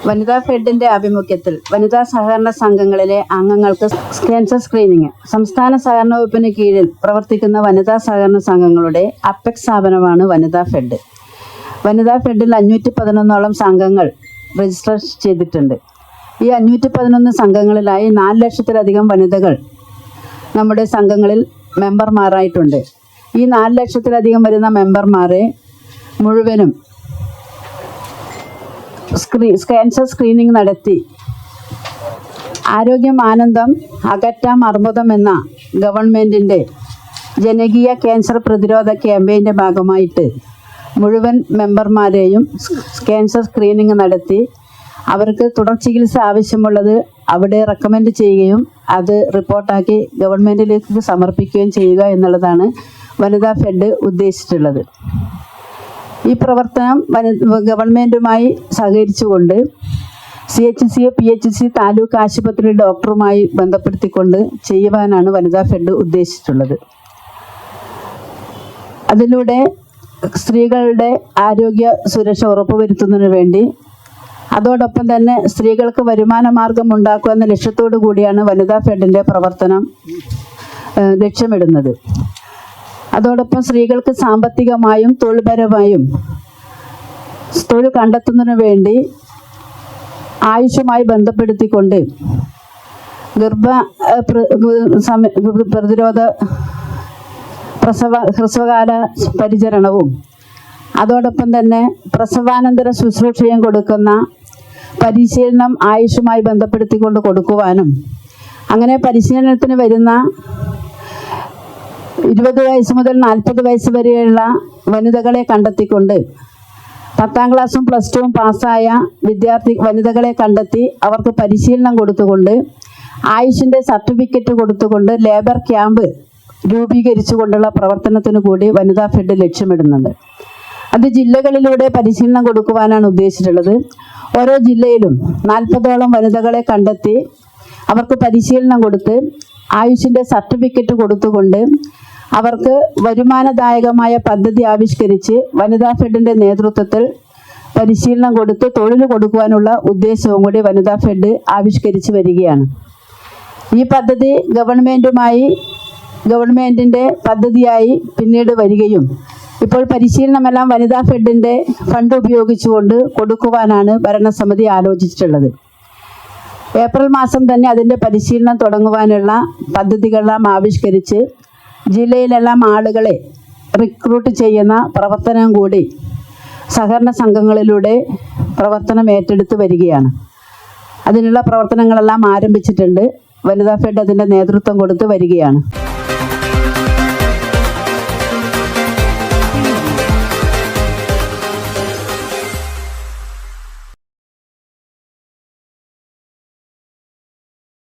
വനിതാ ഫെഡിന്റെ ആഭിമുഖ്യത്തിൽ വനിതാ സഹകരണ സംഘങ്ങളിലെ അംഗങ്ങൾക്ക് ക്യാൻസർ സ്ക്രീനിംഗ്. സംസ്ഥാന സഹകരണ വകുപ്പിന് കീഴിൽ പ്രവർത്തിക്കുന്ന വനിതാ സഹകരണ സംഘങ്ങളുടെ അപ്പെക്സ് സ്ഥാപനമാണ് വനിതാ ഫെഡ്. വനിതാ ഫെഡിൽ 511ഓളം സംഘങ്ങൾ രജിസ്റ്റർ ചെയ്തിട്ടുണ്ട്. ഈ 511 സംഘങ്ങളിലായി 4 ലക്ഷത്തിലധികം വനിതകൾ നമ്മുടെ സംഘങ്ങളിൽ മെമ്പർമാരായിട്ടുണ്ട്. ഈ 4 ലക്ഷത്തിലധികം വരുന്ന മെമ്പർമാരെ മുഴുവനും ക്യാൻസർ സ്ക്രീനിംഗ് നടത്തി ആരോഗ്യം ആനന്ദം അകറ്റാം അർബുദം എന്ന ഗവൺമെൻറ്റിൻ്റെ ജനകീയ ക്യാൻസർ പ്രതിരോധ ക്യാമ്പയിൻ്റെ ഭാഗമായിട്ട് മുഴുവൻ മെമ്പർമാരെയും ക്യാൻസർ സ്ക്രീനിംഗ് നടത്തി അവർക്ക് തുടർ ചികിത്സ ആവശ്യമുള്ളത് അവിടെ റെക്കമെൻഡ് ചെയ്യുകയും അത് റിപ്പോർട്ടാക്കി ഗവൺമെൻറ്റിലേക്ക് സമർപ്പിക്കുകയും ചെയ്യുക എന്നുള്ളതാണ് വനിതാ ഫെഡ് ഉദ്ദേശിച്ചിട്ടുള്ളത്. ഈ പ്രവർത്തനം ഗവൺമെൻറ്റുമായി സഹകരിച്ചുകൊണ്ട് CHC, PHC, താലൂക്ക് ആശുപത്രി ഡോക്ടറുമായി ബന്ധപ്പെടുത്തിക്കൊണ്ട് ചെയ്യുവാനാണ് വനിതാ ഫെഡ് ഉദ്ദേശിച്ചിട്ടുള്ളത്. അതിലൂടെ സ്ത്രീകളുടെ ആരോഗ്യ സുരക്ഷ ഉറപ്പുവരുത്തുന്നതിന് വേണ്ടി അതോടൊപ്പം തന്നെ സ്ത്രീകൾക്ക് വരുമാന മാർഗം ഉണ്ടാക്കുക എന്ന ലക്ഷ്യത്തോടു കൂടിയാണ് വനിതാ ഫെഡിൻ്റെ പ്രവർത്തനം ലക്ഷ്യമിടുന്നത്. അതോടൊപ്പം സ്ത്രീകൾക്ക് സാമ്പത്തികമായും തൊഴിൽപരമായും തൊഴിൽ കണ്ടെത്തുന്നതിന് വേണ്ടി ആയുഷുമായി ബന്ധപ്പെടുത്തിക്കൊണ്ട് പ്രതിരോധ ഹ്രസ്വകാല പരിചരണവും അതോടൊപ്പം തന്നെ പ്രസവാനന്തര ശുശ്രൂഷയും കൊടുക്കുന്ന പരിശീലനം ആയുഷുമായി ബന്ധപ്പെടുത്തിക്കൊണ്ട് കൊടുക്കുവാനും അങ്ങനെ പരിശീലനത്തിന് വരുന്ന 20 വയസ്സ് മുതൽ 40 വയസ്സ് വരെയുള്ള വനിതകളെ കണ്ടെത്തിക്കൊണ്ട് 10ാം ക്ലാസ്സും +2 പാസ്സായ വനിതകളെ കണ്ടെത്തി അവർക്ക് പരിശീലനം കൊടുത്തുകൊണ്ട് ആയുഷിൻ്റെ സർട്ടിഫിക്കറ്റ് കൊടുത്തുകൊണ്ട് ലേബർ ക്യാമ്പ് രൂപീകരിച്ചുകൊണ്ടുള്ള പ്രവർത്തനത്തിന് കൂടി വനിതാ ഫെഡ് ലക്ഷ്യമിടുന്നുണ്ട്. അത് ജില്ലകളിലൂടെ പരിശീലനം കൊടുക്കുവാനാണ് ഉദ്ദേശിച്ചിട്ടുള്ളത്. ഓരോ ജില്ലയിലും 40ഓളം വനിതകളെ കണ്ടെത്തി അവർക്ക് പരിശീലനം കൊടുത്ത് ആയുഷിൻ്റെ സർട്ടിഫിക്കറ്റ് കൊടുത്തുകൊണ്ട് അവർക്ക് വരുമാനദായകമായ പദ്ധതി ആവിഷ്കരിച്ച് വനിതാ ഫെഡിൻ്റെ നേതൃത്വത്തിൽ പരിശീലനം കൊടുത്ത് തൊഴിൽ കൊടുക്കുവാനുള്ള ഉദ്ദേശവും കൂടി വനിതാ ഫെഡ് ആവിഷ്കരിച്ച് വരികയാണ്. ഈ പദ്ധതി ഗവൺമെൻറ്റിൻ്റെ പദ്ധതിയായി പിന്നീട് വരികയും ഇപ്പോൾ പരിശീലനമെല്ലാം വനിതാ ഫെഡിൻ്റെ ഫണ്ട് ഉപയോഗിച്ചുകൊണ്ട് കൊടുക്കുവാനാണ് ഭരണസമിതി ആലോചിച്ചിട്ടുള്ളത്. ഏപ്രിൽ മാസം തന്നെ അതിൻ്റെ പരിശീലനം തുടങ്ങുവാനുള്ള പദ്ധതികളെല്ലാം ആവിഷ്കരിച്ച് ജില്ലയിലെല്ലാം ആളുകളെ റിക്രൂട്ട് ചെയ്യുന്ന പ്രവർത്തനം കൂടി സഹകരണ സംഘങ്ങളിലൂടെ പ്രവർത്തനം ഏറ്റെടുത്ത് വരികയാണ്. അതിനുള്ള പ്രവർത്തനങ്ങളെല്ലാം ആരംഭിച്ചിട്ടുണ്ട്. വനിതാ ഫെഡ് അതിൻ്റെ നേതൃത്വം കൊടുത്ത് വരികയാണ്.